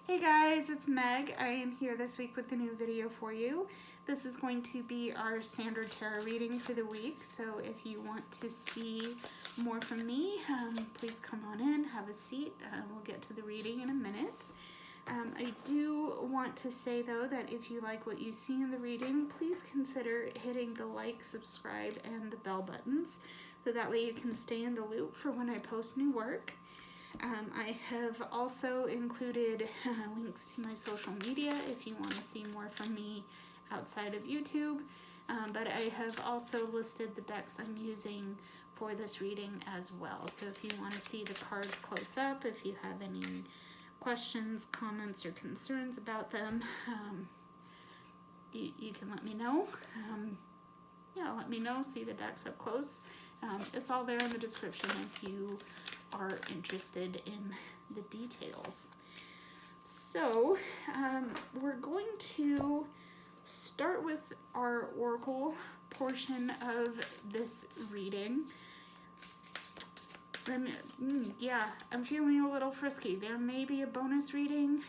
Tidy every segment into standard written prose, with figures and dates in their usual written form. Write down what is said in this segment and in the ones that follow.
Hey guys, it's Meg. I am here this week with a new video for you. This is going to be our standard tarot reading for the week, so if you want to see more from me, please come on in, have a seat. We'll get to the reading in a minute. I do want to say though that if you like what you see in the reading, please consider hitting the like, subscribe, and the bell buttons so that way you can stay in the loop for when I post new work. I have also included links to my social media if you want to see more from me outside of YouTube, but I have also listed the decks I'm using for this reading as well. So if you want to see the cards close up, if you have any questions, comments, or concerns about them, you can let me know. Let me know, see the decks up close. It's all there in the description if you are interested in the details. So we're going to start with our oracle portion of this reading. I'm feeling a little frisky. There may be a bonus reading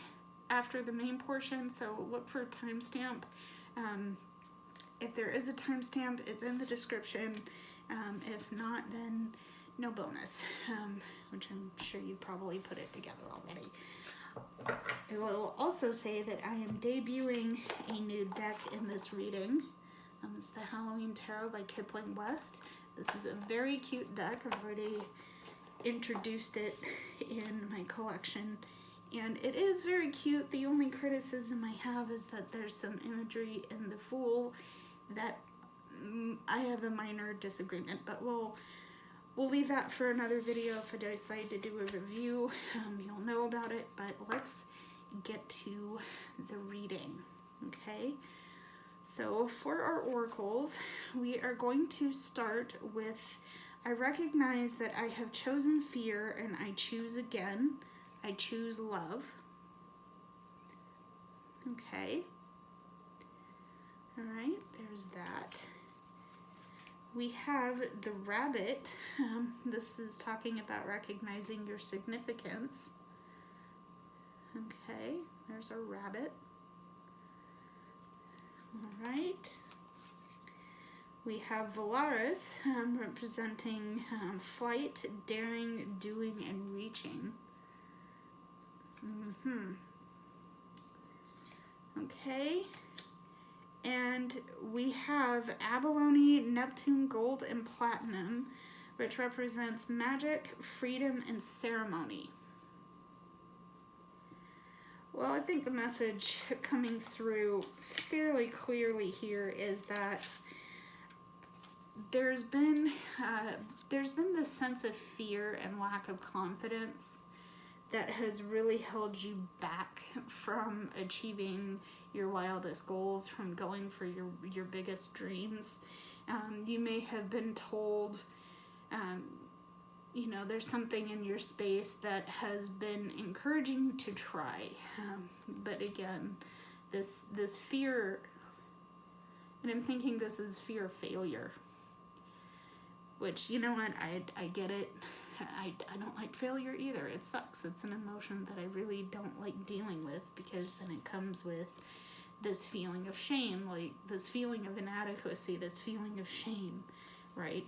after the main portion, so look for a timestamp. If there is a timestamp, it's in the description. If not, then no bonus, which I'm sure you probably put it together already. I will also say that I am debuting a new deck in this reading. It's the Halloween Tarot by Kipling West. This is a very cute deck. I've already introduced it in my collection, and it is very cute. The only criticism I have is that there's some imagery in the Fool that I have a minor disagreement, but we'll leave that for another video. If I decide to do a review, you'll know about it, but let's get to the reading, okay? So for our oracles, we are going to start with, I recognize that I have chosen fear and I choose again. I choose love. Okay. All right, there's that. We have the rabbit. This is talking about recognizing your significance. Okay, there's a rabbit. All right. We have Valaris, representing flight, daring, doing, and reaching. Okay. And we have Abalone, Neptune, Gold, and Platinum, which represents magic, freedom, and ceremony. Well, I think the message coming through fairly clearly here is that there's been this sense of fear and lack of confidence that has really held you back from achieving your wildest goals, from going for your biggest dreams. You may have been told, there's something in your space that has been encouraging you to try. But again, this fear, and I'm thinking this is fear of failure, which, you know what, I get it. I don't like failure either. It sucks. It's an emotion that I really don't like dealing with, because then it comes with this feeling of shame, like this feeling of inadequacy, this feeling of shame, right?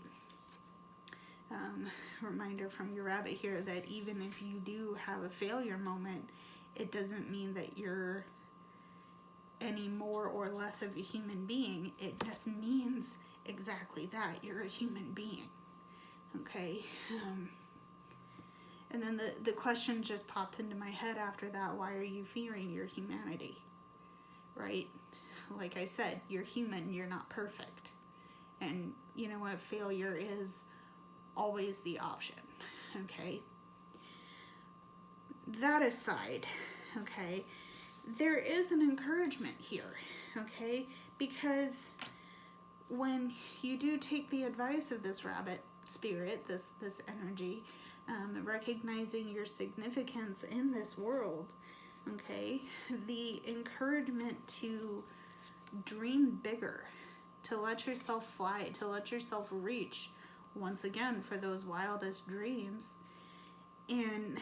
Reminder from your rabbit here that even if you do have a failure moment, it doesn't mean that you're any more or less of a human being. It just means exactly that. You're a human being. Okay. And then the question just popped into my head after that. Why are you fearing your humanity? Right? Like I said, you're human. You're not perfect. And you know what? Failure is always the option. Okay? That aside, okay, there is an encouragement here. Okay? Because when you do take the advice of this rabbit spirit, this energy, recognizing your significance in this world, okay, the encouragement to dream bigger, to let yourself fly, to let yourself reach once again for those wildest dreams, and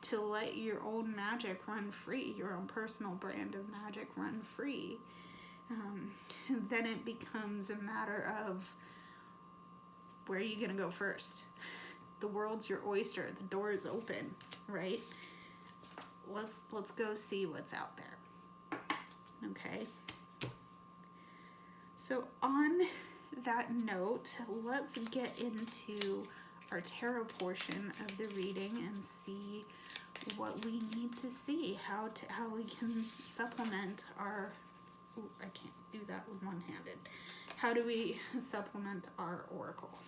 to let your own magic run free, your own personal brand of magic run free, then it becomes a matter of where are you going to go first? The world's your oyster. The door is open, right? Let's go see what's out there. Okay. So on that note, let's get into our tarot portion of the reading and see what we need to see, how we can supplement our, ooh, I can't do that with one-handed. How do we supplement our oracle?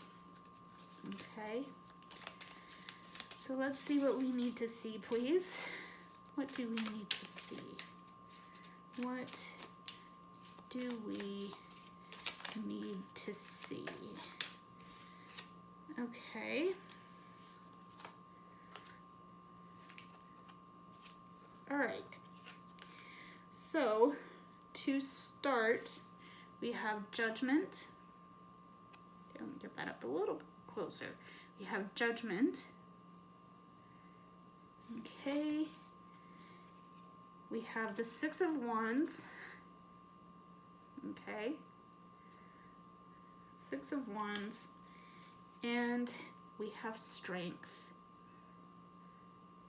Okay. So let's see what we need to see, please. What do we need to see? What do we need to see? Okay. All right. So to start, we have Judgment. Let me get that up a little bit closer. We have Judgment. Okay. We have the Six of Wands. Okay. Six of Wands. And we have Strength.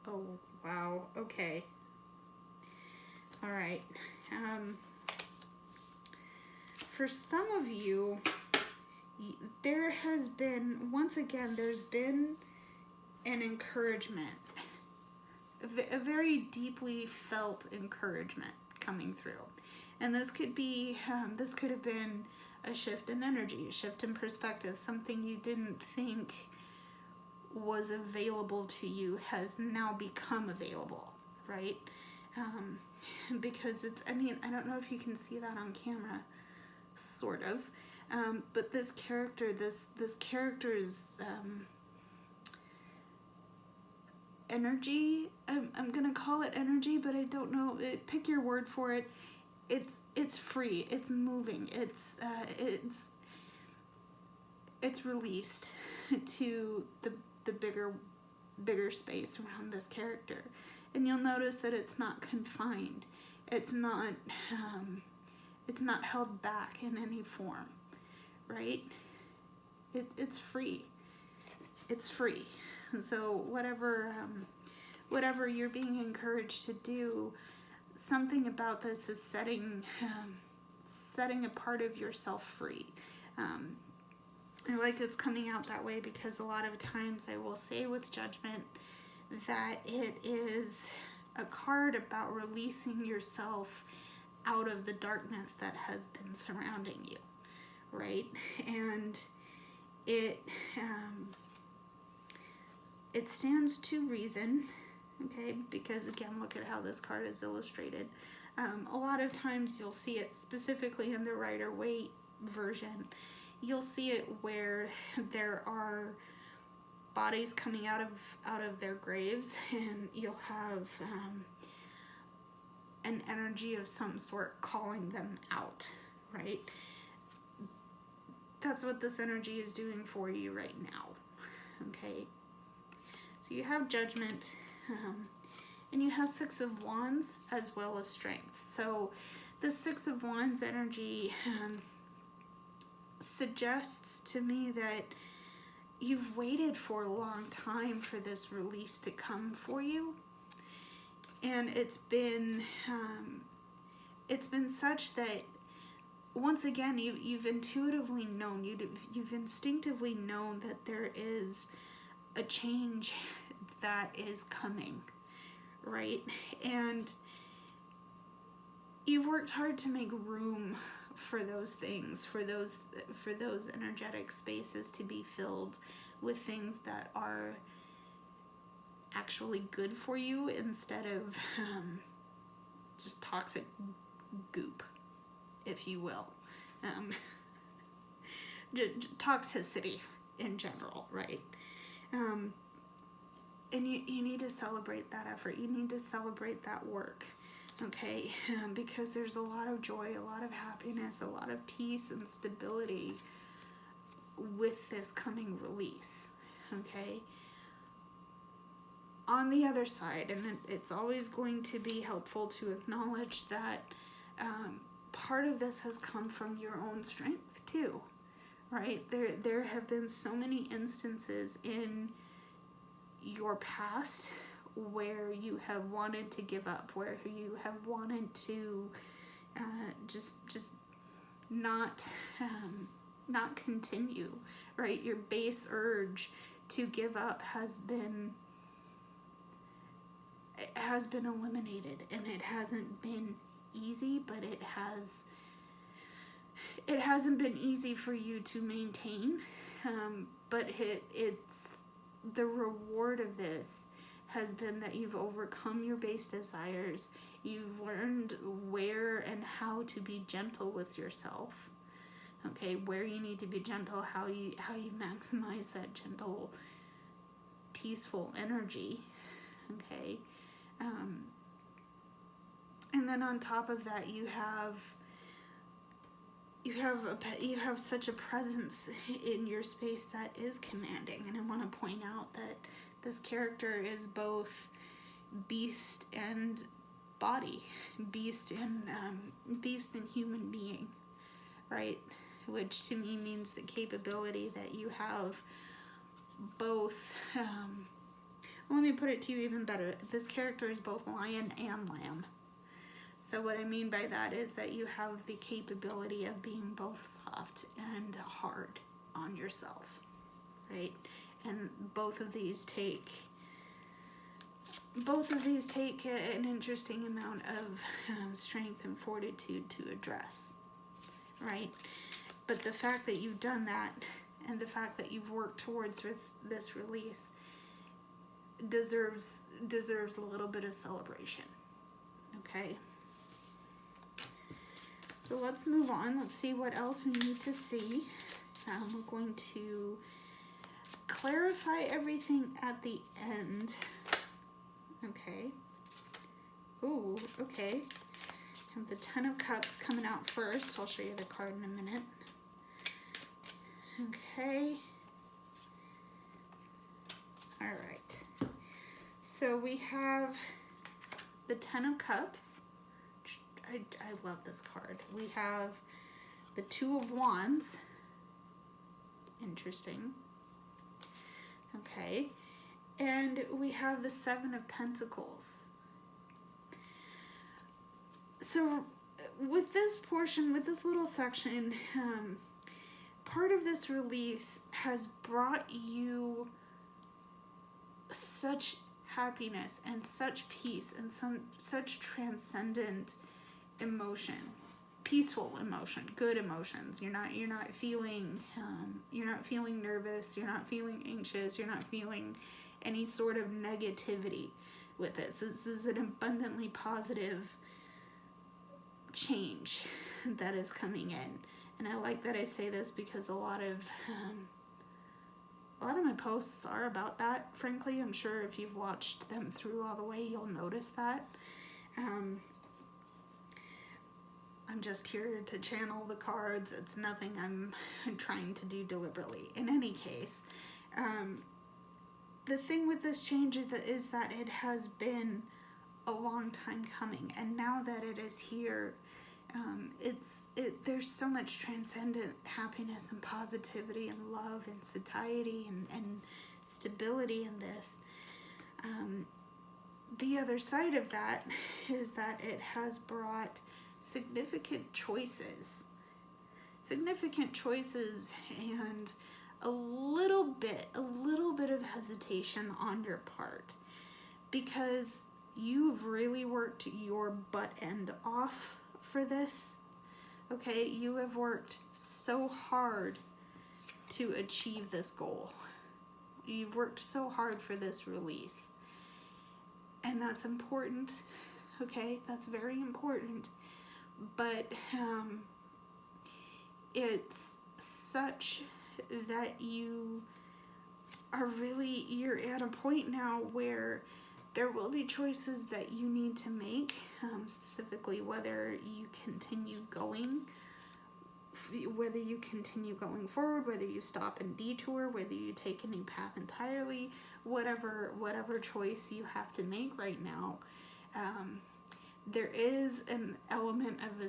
Oh, wow. Okay. All right. For some of you, there has been, once again, there's been an encouragement, a very deeply felt encouragement coming through. And this could be, this could have been a shift in energy, a shift in perspective, something you didn't think was available to you has now become available, right? Because it's, I mean, I don't know if you can see that on camera, sort of, but this character's energy, I'm gonna call it energy, but I don't know, pick your word for it. It's free, it's moving, it's released to the bigger space around this character. And you'll notice that it's not confined. It's not held back in any form, right? It's free. It's free. So whatever you're being encouraged to do, something about this is setting a part of yourself free. I like it's coming out that way because a lot of times I will say with Judgment that it is a card about releasing yourself out of the darkness that has been surrounding you, right? And it stands to reason, okay? Because again, look at how this card is illustrated. A lot of times you'll see it specifically in the Rider-Waite version. You'll see it where there are bodies coming out of their graves, and you'll have an energy of some sort calling them out, right? That's what this energy is doing for you right now, okay? So you have Judgment, and you have Six of Wands as well as Strength. So the Six of Wands energy suggests to me that you've waited for a long time for this release to come for you, and it's been such that once again you've intuitively known, you've instinctively known that there is a change that is coming, right? And you've worked hard to make room for those things, for those energetic spaces to be filled with things that are actually good for you instead of just toxic goop, if you will. Toxicity in general, right? And you need to celebrate that effort. You need to celebrate that work. Okay, because there's a lot of joy, a lot of happiness, a lot of peace and stability with this coming release, okay? on the other side, and it's always going to be helpful to acknowledge that part of this has come from your own strength too, right? There have been so many instances in your past where you have wanted to give up, where you have wanted to just not continue, right? Your base urge to give up has been eliminated, and it hasn't been easy, but it hasn't been easy for you to maintain, but it's the reward of this has been that you've overcome your base desires. You've learned where and how to be gentle with yourself. Okay, where you need to be gentle, how you maximize that gentle, peaceful energy. Okay, and then on top of that, you have such a presence in your space that is commanding. And I want to point out that this character is both beast and body, beast and human being, right? Which to me means the capability that you have both. Let me put it to you even better. This character is both lion and lamb. So what I mean by that is that you have the capability of being both soft and hard on yourself, right? And both of these take an interesting amount of strength and fortitude to address, right? But the fact that you've done that, and the fact that you've worked towards this release, deserves a little bit of celebration. Okay, so let's move on. Let's see what else we need to see. We're going to clarify everything at the end. Okay. Ooh, okay. I have the Ten of Cups coming out first. I'll show you the card in a minute. Okay. All right. So we have the Ten of Cups. I love this card. We have the Two of Wands. Interesting. Okay. And we have the Seven of Pentacles. So with this portion, with this little section, part of this release has brought you such happiness and such peace and such transcendent emotion, peaceful emotion, good emotions. You're not feeling nervous. You're not feeling anxious. You're not feeling any sort of negativity with this. This is an abundantly positive change that is coming in. And I like that I say this because a lot of my posts are about that. Frankly, I'm sure if you've watched them through all the way, you'll notice that. I'm just here to channel the cards. It's nothing I'm trying to do deliberately. In any case, the thing with this change is that it has been a long time coming, and now that it is here, there's so much transcendent happiness and positivity and love and satiety and stability in this. The other side of that is that it has brought significant choices and a little bit of hesitation on your part, because you've really worked your butt end off for this. Okay, you have worked so hard to achieve this goal. You've worked so hard for this release, and that's important. Okay, that's very important. But it's such that you're at a point now where there will be choices that you need to make, specifically whether you continue going forward, whether you stop and detour, whether you take a new path entirely, whatever choice you have to make right now. There is an element of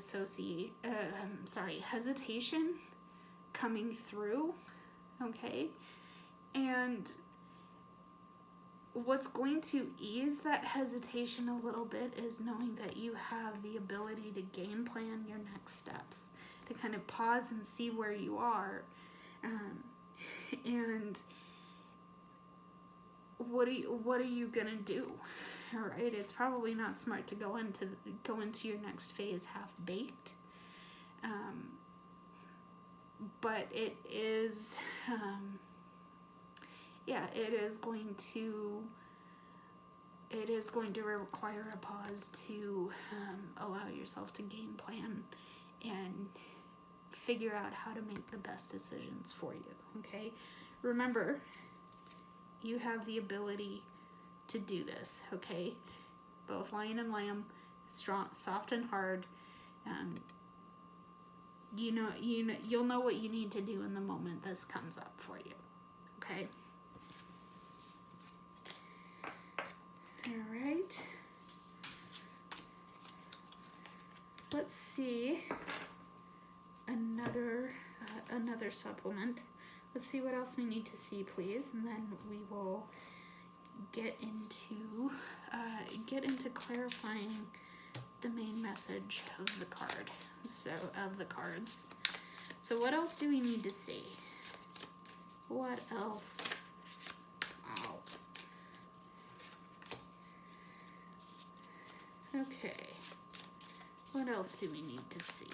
hesitation coming through, okay? And what's going to ease that hesitation a little bit is knowing that you have the ability to game plan your next steps, to kind of pause and see where you are, and what are you gonna do? All right, it's probably not smart to go into your next phase half baked, but it is, it is going to require a pause to allow yourself to game plan and figure out how to make the best decisions for you. Okay, remember, you have the ability to do this, okay? Both lion and lamb, strong, soft and hard. You'll know what you need to do in the moment this comes up for you, okay? All right. Let's see another supplement. Let's see what else we need to see, please, and then we will get into clarifying the main message of the card. So of the cards. So what else do we need to see? What else? Wow. Okay. What else do we need to see?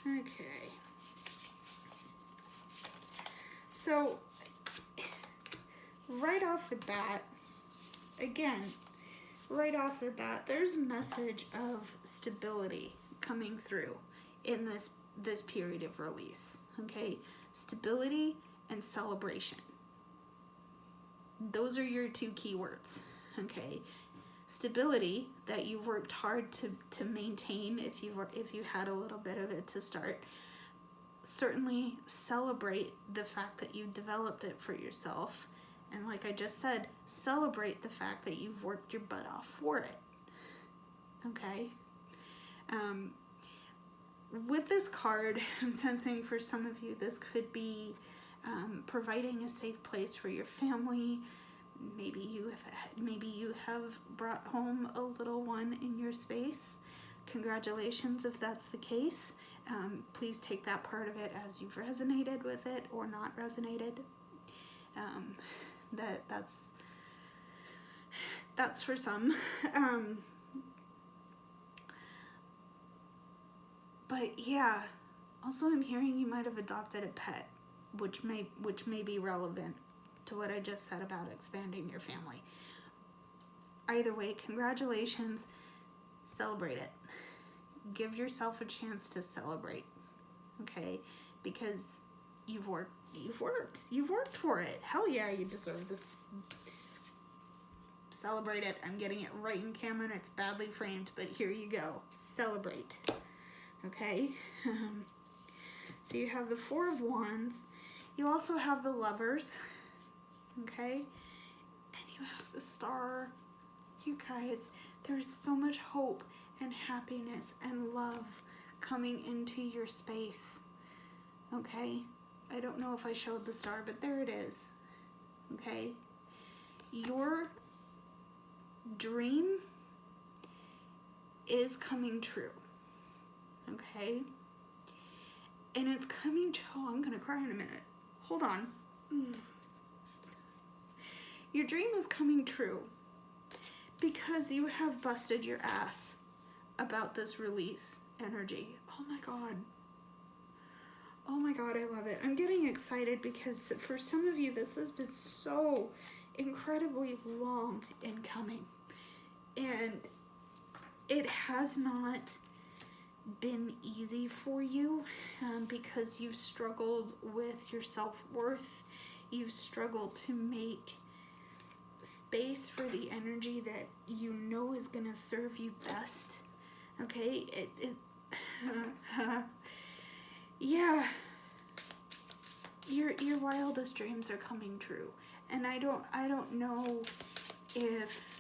Okay. So, right off the bat, there's a message of stability coming through in this period of release, okay? Stability and celebration. Those are your two keywords, okay? Stability that you've worked hard to maintain if you had a little bit of it to start. Certainly celebrate the fact that you developed it for yourself. And like I just said, celebrate the fact that you've worked your butt off for it. Okay? With this card, I'm sensing for some of you, this could be providing a safe place for your family. Maybe you have brought home a little one in your space. Congratulations if that's the case. Please take that part of it as you've resonated with it or not resonated. That's for some. But yeah, also I'm hearing you might have adopted a pet, which may be relevant to what I just said about expanding your family. Either way, congratulations. Celebrate it. Give yourself a chance to celebrate, okay? Because you've worked for it. Hell yeah, you deserve this. Celebrate it. I'm getting it right in camera and it's badly framed, but here you go. Celebrate, okay? So you have the Four of Wands. You also have the Lovers, okay? And you have the Star. You guys, there's so much hope and happiness and love coming into your space, okay? I don't know if I showed the star, but there it is, okay? Your dream is coming true, okay? And it's coming true. Oh, I'm gonna cry in a minute. Hold on. Your dream is coming true because you have busted your ass about this release energy. Oh my God. Oh my God, I love it. I'm getting excited because for some of you, this has been so incredibly long in coming. And it has not been easy for you because you've struggled with your self-worth. You've struggled to make space for the energy that you know is going to serve you best. Okay? Yeah. your wildest dreams are coming true. And I don't know if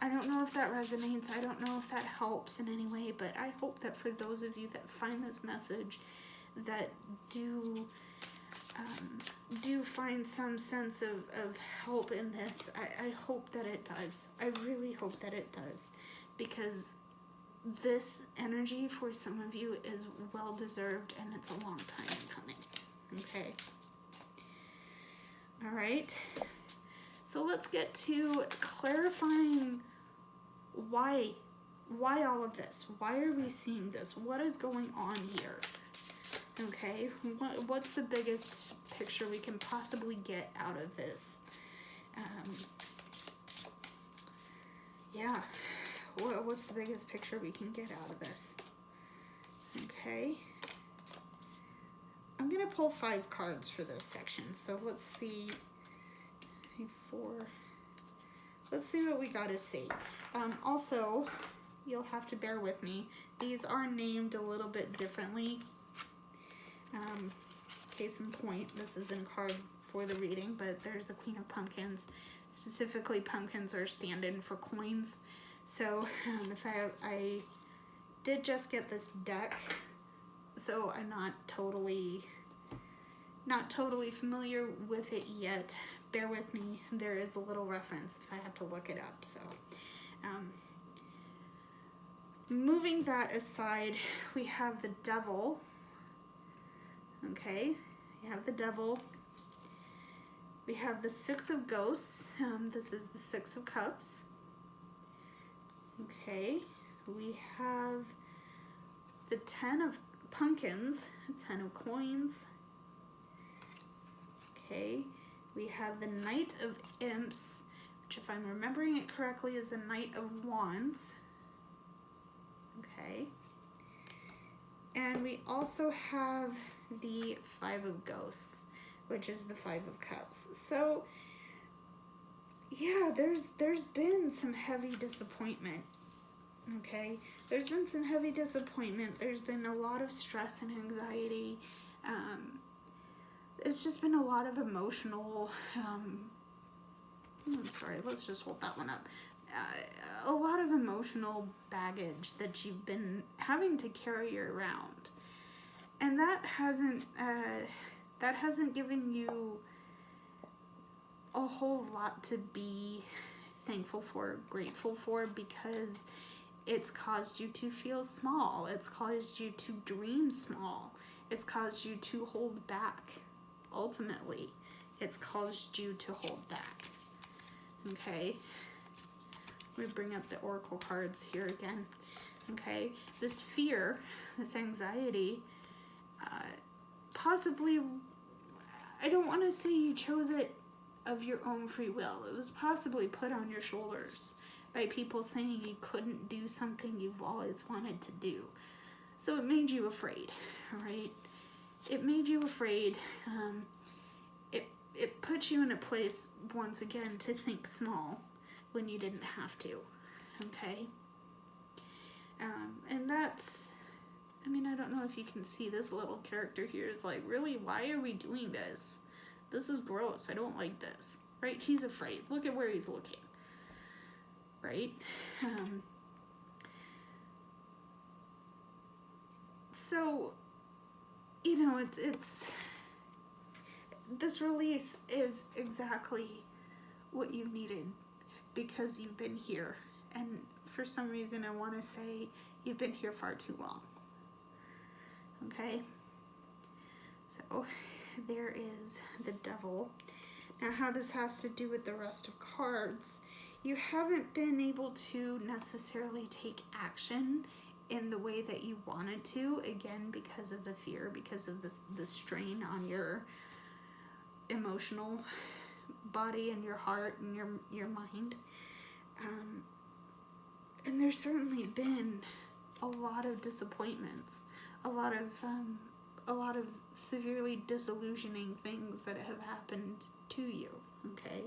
I don't know if that resonates. I don't know if that helps in any way, but I hope that for those of you that find this message, that do find some sense of help in this. I hope that it does. I really hope that it does, because this energy for some of you is well deserved, and it's a long time coming. Okay. All right. So let's get to clarifying why all of this. Why are we seeing this? What is going on here? Okay. What's the biggest picture we can possibly get out of this? Yeah. What's the biggest picture we can get out of this? Okay. I'm going to pull 5 cards for this section. So let's see. 4. Let's see what we got to see. Also, you'll have to bear with me. These are named a little bit differently. Case in point, this isn't a card for the reading, but there's the Queen of Pumpkins. Specifically, pumpkins are stand-in for coins. So if I did just get this deck, so I'm not totally familiar with it yet. Bear with me. There is a little reference if I have to look it up. So moving that aside, we have the Devil. Okay, we have the Devil. We have the 6 of Ghosts. This is the 6 of Cups. Okay, we have the 10 of Pumpkins, 10 of Coins. Okay, we have the Knight of Imps, which, if I'm remembering it correctly, is the Knight of Wands. Okay, and we also have the 5 of Ghosts, which is the 5 of Cups. So yeah, there's been some heavy disappointment. Okay, there's been some heavy disappointment. There's been a lot of stress and anxiety. It's just been a lot of emotional, I'm sorry, let's just hold that one up. A lot of emotional baggage that you've been having to carry around. And that hasn't given you a whole lot to be thankful for, grateful for, because it's caused you to feel small. It's caused you to dream small. It's caused you to hold back. Ultimately, it's caused you to hold back. Okay? Let me bring up the Oracle cards here again. Okay? This fear, this anxiety, possibly, I don't want to say you chose it of your own free will. It was possibly put on your shoulders by people saying you couldn't do something you've always wanted to do. So it made you afraid, all right? It made you afraid. It put you in a place, once again, to think small when you didn't have to, okay? And that's, I mean, I don't know if you can see this little character here is like, really, why are we doing this? This is gross. I don't like this, right? He's afraid. Look at where he's looking, right? So, you know, it's this release is exactly what you needed, because you've been here, and for some reason I want to say you've been here far too long. Okay, so there is the Devil. Now, how this has to do with the rest of cards, you haven't been able to necessarily take action in the way that you wanted to, again, because of the fear, because of the strain on your emotional body and your heart and your mind. And there's certainly been a lot of disappointments, a lot of severely disillusioning things that have happened to you, okay?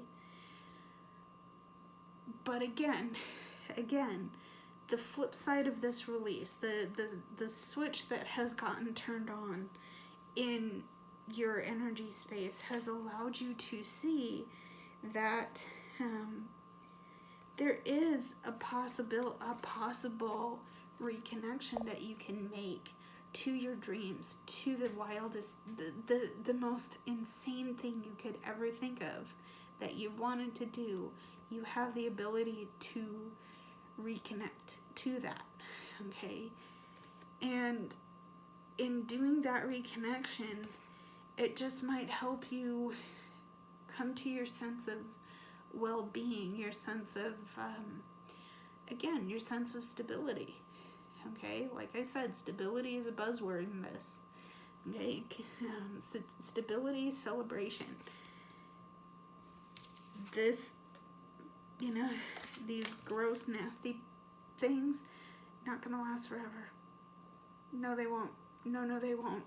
But again, the flip side of this release, the switch that has gotten turned on, in your energy space has allowed you to see that there is a possible reconnection that you can make to your dreams, to the wildest, the most insane thing you could ever think of that you wanted to do. You have the ability to reconnect to that, okay? And in doing that reconnection, it just might help you come to your sense of well-being, your sense of, again, your sense of stability, okay? Like I said, stability is a buzzword in this, okay? Stability, celebration. This, you know, these gross, nasty things, not gonna last forever. No, they won't. No, they won't.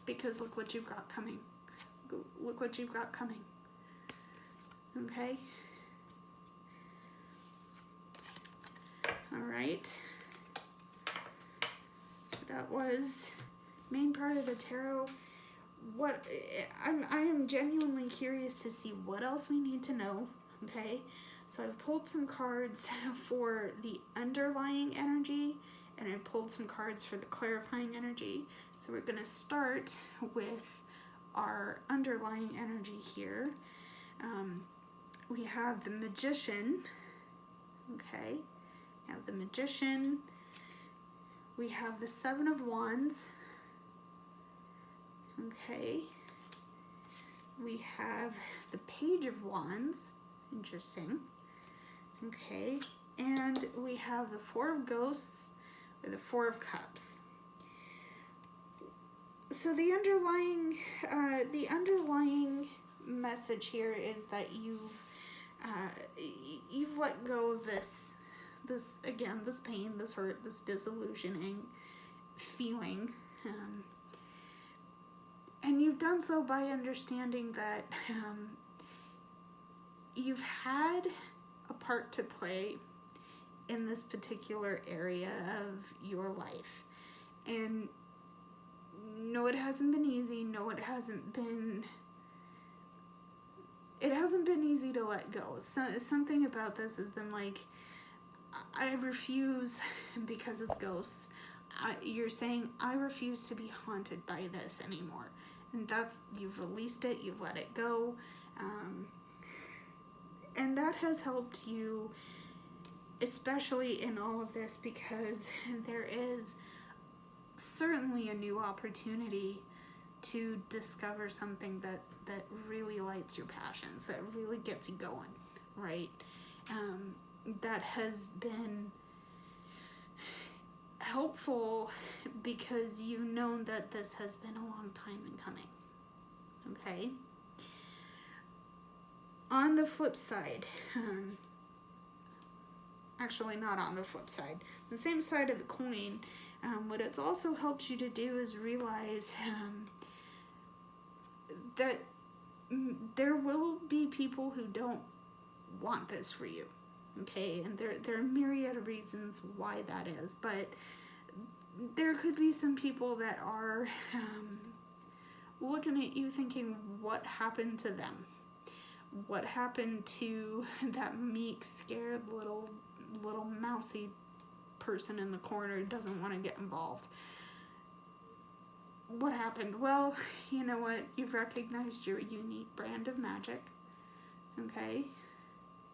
Because look what you've got coming. Look what you've got coming. Okay? Alright. So that was main part of the tarot. I am genuinely curious to see what else we need to know. Okay? So I've pulled some cards for the underlying energy, and I pulled some cards for the clarifying energy. So we're going to start with our underlying energy here. We have the Magician. Okay. We have the Magician. We have the Seven of Wands. Okay. We have the Page of Wands. Interesting. Okay. And we have the Four of Ghosts, or the Four of Cups. So the underlying message here is that you've let go of this again, this pain, this hurt, this disillusioning feeling, and you've done so by understanding that you've had a part to play in this particular area of your life. And no, it hasn't been easy. No, it hasn't been easy to let go. So, something about this has been like, I refuse, because it's ghosts. You're saying, I refuse to be haunted by this anymore. And that's, you've released it, you've let it go. And that has helped you, especially in all of this, because there is certainly a new opportunity to discover something that really lights your passions, that really gets you going, right? That has been helpful because you've known that this has been a long time in coming, okay? On the flip side, actually not on the flip side, the same side of the coin, what it's also helped you to do is realize that there will be people who don't want this for you, okay? And there are myriad of reasons why that is, but there could be some people that are looking at you thinking, what happened to them? What happened to that meek, scared little mousy person in the corner who doesn't want to get involved? What happened? Well, you know what? You've recognized your unique brand of magic, okay?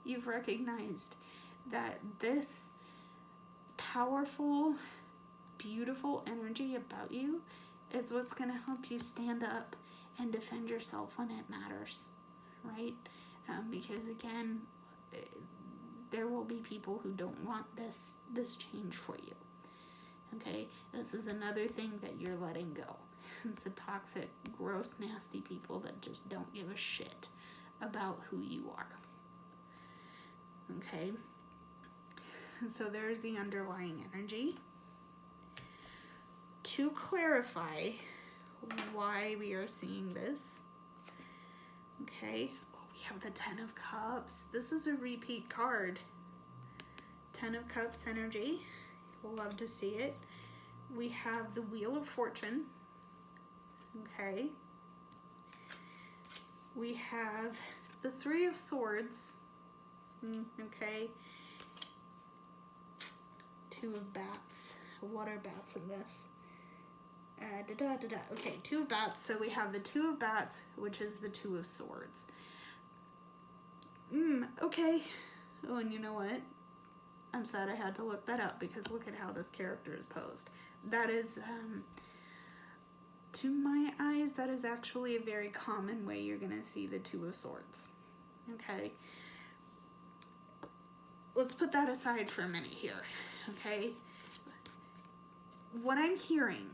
You've recognized that this powerful, beautiful energy about you is what's going to help you stand up and defend yourself when it matters, right? Because again, there will be people who don't want this change for you, okay? This is another thing that you're letting go. It's the toxic, gross, nasty people that just don't give a shit about who you are, okay? So there's the underlying energy. To clarify why we are seeing this, okay, we have the Ten of Cups. This is a repeat card. Ten of Cups energy. Love to see it. We have the Wheel of Fortune. Okay. We have the Three of Swords. Okay. Two of Bats. What are bats in this? Okay, Two of Bats. So we have the Two of Bats, which is the Two of Swords. Okay. Oh, and you know what? I'm sad I had to look that up because look at how this character is posed. That is, to my eyes, that is actually a very common way you're going to see the Two of Swords. Okay. Let's put that aside for a minute here. Okay. What I'm hearing,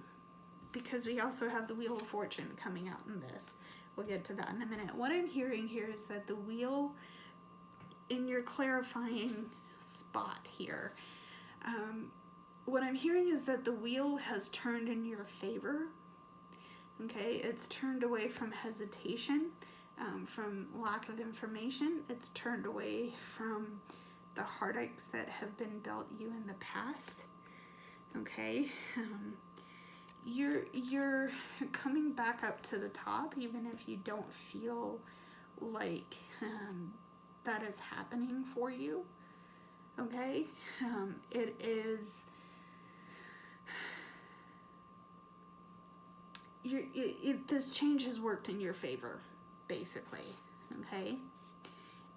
because we also have the Wheel of Fortune coming out in this. We'll get to that in a minute. What I'm hearing here is that the wheel, in your clarifying spot here, what I'm hearing is that the wheel has turned in your favor. Okay, it's turned away from hesitation, from lack of information. It's turned away from the heartaches that have been dealt you in the past. Okay, you're coming back up to the top, even if you don't feel like that is happening for you. Okay, it is. This change has worked in your favor, basically. Okay,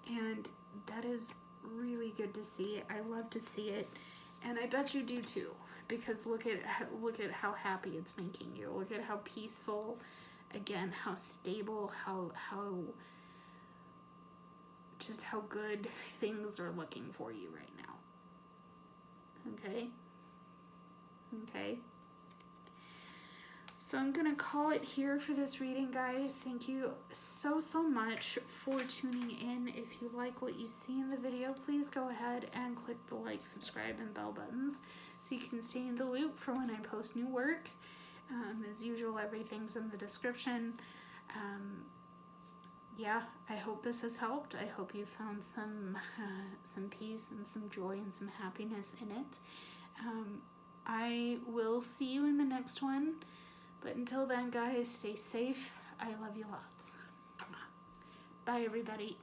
and that is really good to see. I love to see it, and I bet you do too. Because look at how happy it's making you. Look at how peaceful, again, how stable, how just how good things are looking for you right now. Okay? Okay. So I'm gonna call it here for this reading, guys. Thank you so much for tuning in. If you like what you see in the video, please go ahead and click the like, subscribe, and bell buttons so you can stay in the loop for when I post new work. As usual, everything's in the description. Yeah, I hope this has helped. I hope you found some peace and some joy and some happiness in it. I will see you in the next one. But until then, guys, stay safe. I love you lots. Bye, everybody.